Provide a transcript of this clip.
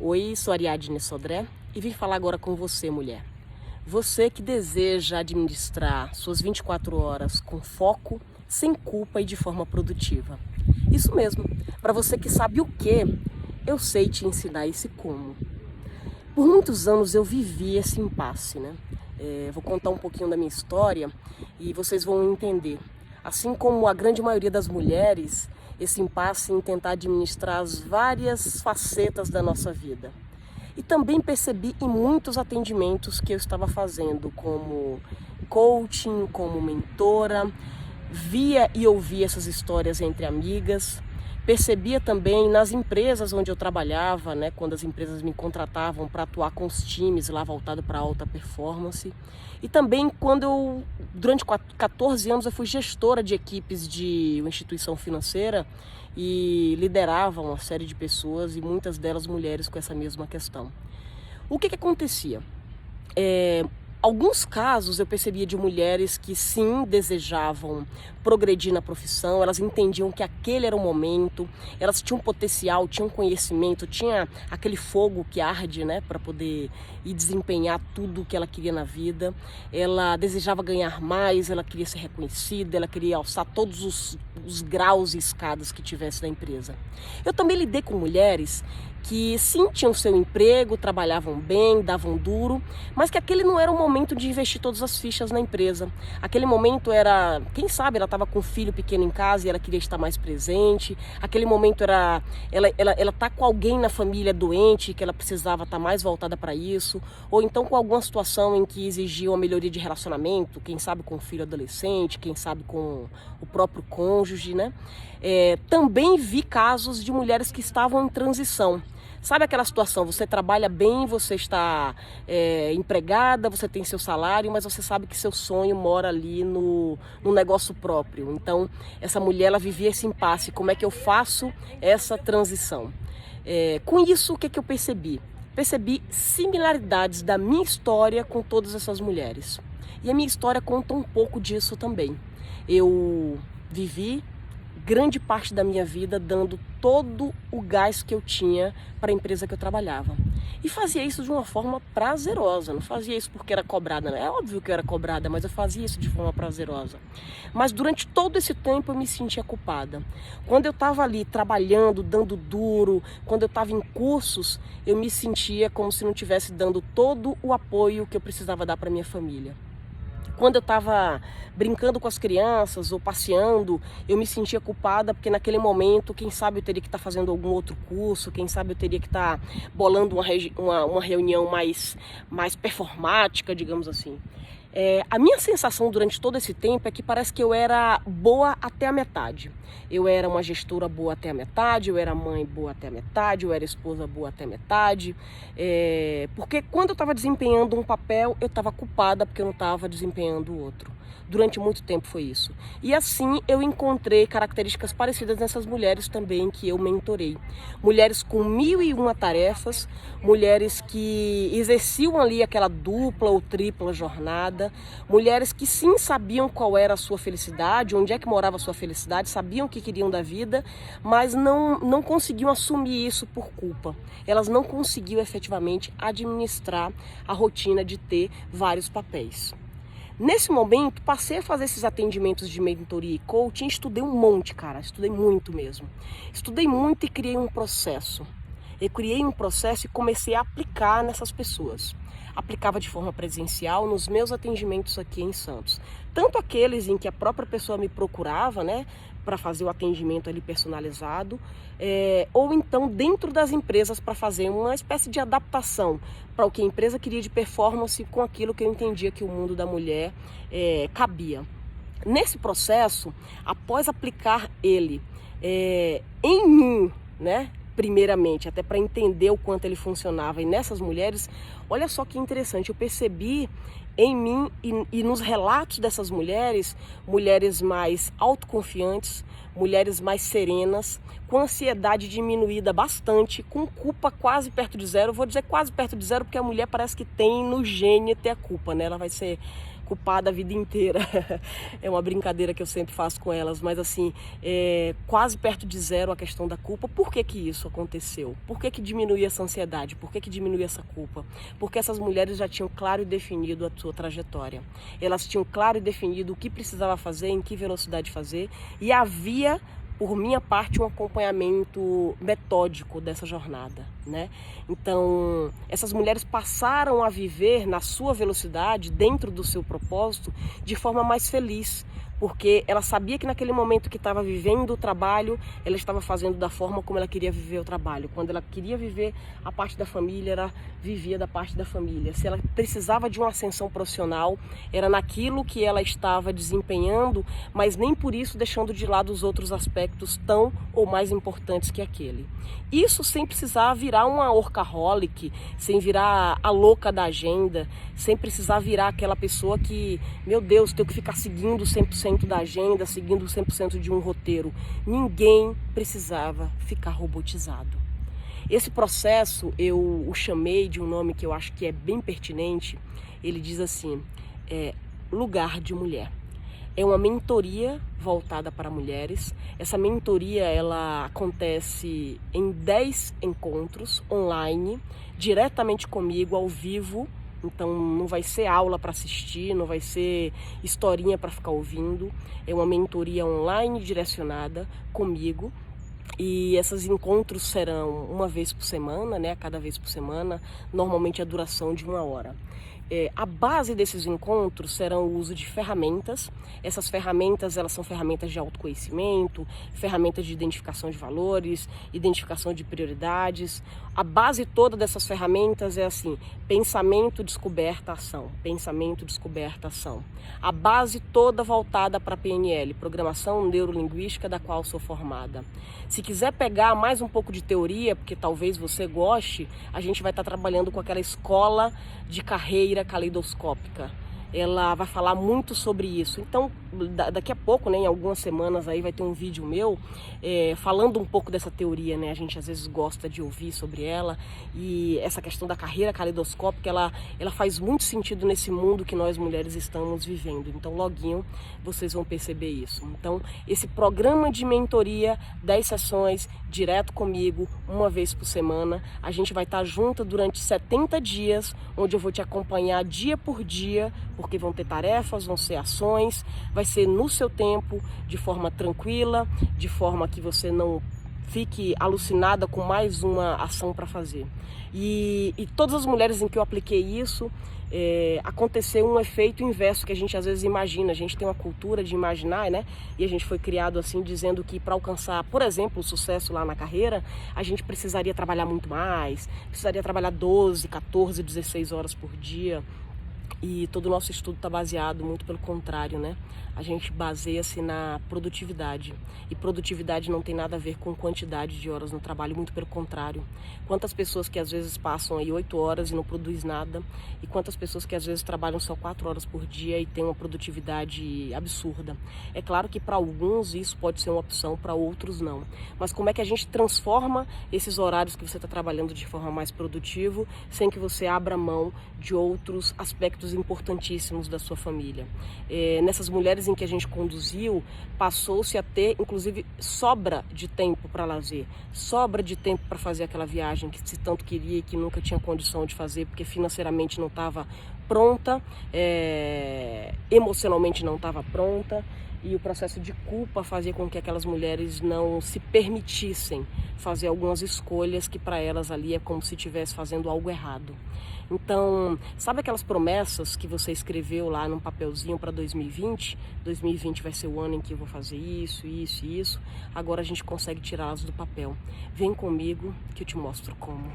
Oi, sou Ariadne Sodré e vim falar agora com você, mulher. Você que deseja administrar suas 24 horas com foco, sem culpa e de forma produtiva. Isso mesmo, para você que sabe o que, eu sei te ensinar esse como. Por muitos anos eu vivi esse impasse, né? Vou contar um pouquinho da minha história e vocês vão entender. Assim como a grande maioria das mulheres, esse impasse em tentar administrar as várias facetas da nossa vida. E também percebi em muitos atendimentos que eu estava fazendo como coaching, como mentora, via e ouvia essas histórias entre amigas. Percebia também nas empresas onde eu trabalhava, né, quando as empresas me contratavam para atuar com os times lá voltado para alta performance. E também quando eu, durante 14 anos, eu fui gestora de equipes de uma instituição financeira e liderava uma série de pessoas e muitas delas mulheres com essa mesma questão. O que acontecia? Alguns casos eu percebia de mulheres que sim desejavam progredir na profissão, elas entendiam que aquele era o momento, elas tinham potencial, tinham conhecimento, tinha aquele fogo que arde, né, para poder ir desempenhar tudo o que ela queria na vida. Ela desejava ganhar mais, ela queria ser reconhecida, ela queria alçar todos os graus e escadas que tivesse na empresa. Eu também lidei com mulheres que sim tinham seu emprego, trabalhavam bem, davam duro, mas que aquele não era o momento de investir todas as fichas na empresa. Aquele momento era, quem sabe, ela estava com um filho pequeno em casa e ela queria estar mais presente. Aquele momento era ela tá com alguém na família doente que ela precisava estar mais voltada para isso, ou então com alguma situação em que exigia uma melhoria de relacionamento, quem sabe com o filho adolescente, quem sabe com o próprio cônjuge, né? Também vi casos de mulheres que estavam em transição. Sabe aquela situação, você trabalha bem, você está empregada, você tem seu salário, mas você sabe que seu sonho mora ali no negócio próprio. Então, essa mulher, ela vivia esse impasse, como é que eu faço essa transição? Com isso, o que eu percebi? Percebi similaridades da minha história com todas essas mulheres. E a minha história conta um pouco disso também. Eu vivi grande parte da minha vida dando todo o gás que eu tinha para a empresa que eu trabalhava. E fazia isso de uma forma prazerosa, não fazia isso porque era cobrada, né? É óbvio que eu era cobrada, mas eu fazia isso de forma prazerosa. Mas durante todo esse tempo eu me sentia culpada. Quando eu estava ali trabalhando, dando duro, quando eu estava em cursos, eu me sentia como se não estivesse dando todo o apoio que eu precisava dar para minha família. Quando eu estava brincando com as crianças ou passeando, eu me sentia culpada porque naquele momento, quem sabe eu teria que estar fazendo algum outro curso, quem sabe eu teria que estar bolando uma reunião mais performática, digamos assim. A minha sensação durante todo esse tempo é que parece que eu era boa até a metade. Eu era uma gestora boa até a metade, eu era mãe boa até a metade, eu era esposa boa até a metade. Porque quando eu estava desempenhando um papel, eu estava culpada porque eu não estava desempenhando o outro. Durante muito tempo foi isso. E assim eu encontrei características parecidas nessas mulheres também que eu mentorei. Mulheres com 1001 tarefas, mulheres que exerciam ali aquela dupla ou tripla jornada, mulheres que sim sabiam qual era a sua felicidade, onde é que morava a sua felicidade, sabiam o que queriam da vida, mas não conseguiam assumir isso por culpa. Elas não conseguiam efetivamente administrar a rotina de ter vários papéis. Nesse momento, passei a fazer esses atendimentos de mentoria e coaching, estudei um monte, cara, estudei muito mesmo. Estudei muito e criei um processo. Eu criei um processo e comecei a aplicar nessas pessoas. Aplicava de forma presencial nos meus atendimentos aqui em Santos. Tanto aqueles em que a própria pessoa me procurava, né, para fazer o atendimento ali personalizado, ou então dentro das empresas para fazer uma espécie de adaptação para o que a empresa queria de performance com aquilo que eu entendia que o mundo da mulher cabia. Nesse processo, após aplicar ele em mim, né, primeiramente, até para entender o quanto ele funcionava, e nessas mulheres, olha só que interessante, eu percebi em mim e nos relatos dessas mulheres, mulheres mais autoconfiantes, mulheres mais serenas, com ansiedade diminuída bastante, com culpa quase perto de zero. Eu vou dizer quase perto de zero porque a mulher parece que tem no gene ter a culpa, né? Ela vai ser culpada a vida inteira. É uma brincadeira que eu sempre faço com elas, mas assim, quase perto de zero a questão da culpa. Por que que isso aconteceu? Por que que diminui essa ansiedade? Por que que diminui essa culpa? Porque essas mulheres já tinham claro e definido a sua trajetória. Elas tinham claro e definido o que precisava fazer, em que velocidade fazer, e havia, por minha parte, um acompanhamento metódico dessa jornada, né? Então, essas mulheres passaram a viver na sua velocidade, dentro do seu propósito, de forma mais feliz, porque ela sabia que naquele momento que estava vivendo o trabalho, ela estava fazendo da forma como ela queria viver o trabalho. Quando ela queria viver a parte da família, ela vivia da parte da família. Se ela precisava de uma ascensão profissional, era naquilo que ela estava desempenhando, mas nem por isso deixando de lado os outros aspectos tão ou mais importantes que aquele. Isso sem precisar virar uma workaholic, sem virar a louca da agenda, sem precisar virar aquela pessoa que, meu Deus, tenho que ficar seguindo 100% da agenda, seguindo 100% de um roteiro. Ninguém precisava ficar robotizado. Esse processo eu o chamei de um nome que eu acho que é bem pertinente. Ele diz assim, lugar de mulher. É uma mentoria voltada para mulheres. Essa mentoria ela acontece em 10 encontros online, diretamente comigo, ao vivo. Então não vai ser aula para assistir, não vai ser historinha para ficar ouvindo. É uma mentoria online direcionada comigo. E esses encontros serão uma vez por semana, né? A cada vez por semana, normalmente a duração de 1 hora. A base desses encontros serão o uso de ferramentas. Essas ferramentas, elas são ferramentas de autoconhecimento, ferramentas de identificação de valores, identificação de prioridades. A base toda dessas ferramentas é assim, pensamento, descoberta, ação. Pensamento, descoberta, ação. A base toda voltada para a PNL, Programação Neurolinguística, da qual sou formada. Se quiser pegar mais um pouco de teoria, porque talvez você goste, a gente vai estar trabalhando com aquela escola de carreira caleidoscópica. Ela vai falar muito sobre isso. Então, daqui a pouco, né, em algumas semanas aí vai ter um vídeo meu falando um pouco dessa teoria, né? A gente às vezes gosta de ouvir sobre ela, e essa questão da carreira caleidoscópica, ela faz muito sentido nesse mundo que nós mulheres estamos vivendo. Então, loguinho vocês vão perceber isso. Então, esse programa de mentoria, 10 sessões, direto comigo, uma vez por semana, a gente vai estar junto durante 70 dias, onde eu vou te acompanhar dia por dia, porque vão ter tarefas, vão ser ações, vai ser no seu tempo, de forma tranquila, de forma que você não fique alucinada com mais uma ação para fazer. E todas as mulheres em que eu apliquei isso, aconteceu um efeito inverso que a gente às vezes imagina. A gente tem uma cultura de imaginar, né? E a gente foi criado assim, dizendo que para alcançar, por exemplo, o sucesso lá na carreira, a gente precisaria trabalhar muito mais, precisaria trabalhar 12, 14, 16 horas por dia. E todo o nosso estudo está baseado muito pelo contrário, né? A gente baseia-se na produtividade. E produtividade não tem nada a ver com quantidade de horas no trabalho, muito pelo contrário. Quantas pessoas que às vezes passam aí 8 horas e não produzem nada, e quantas pessoas que às vezes trabalham só 4 horas por dia e têm uma produtividade absurda. É claro que para alguns isso pode ser uma opção, para outros não. Mas como é que a gente transforma esses horários que você está trabalhando de forma mais produtiva, sem que você abra mão de outros aspectos importantíssimos da sua família? Nessas mulheres em que a gente conduziu, passou-se a ter, inclusive, sobra de tempo para lazer, sobra de tempo para fazer aquela viagem que se tanto queria e que nunca tinha condição de fazer, porque financeiramente não estava pronta, emocionalmente não estava pronta. E o processo de culpa fazia com que aquelas mulheres não se permitissem fazer algumas escolhas que para elas ali é como se estivesse fazendo algo errado. Então, sabe aquelas promessas que você escreveu lá num papelzinho para 2020? 2020 vai ser o ano em que eu vou fazer isso, isso e isso. Agora a gente consegue tirá-las do papel. Vem comigo que eu te mostro como.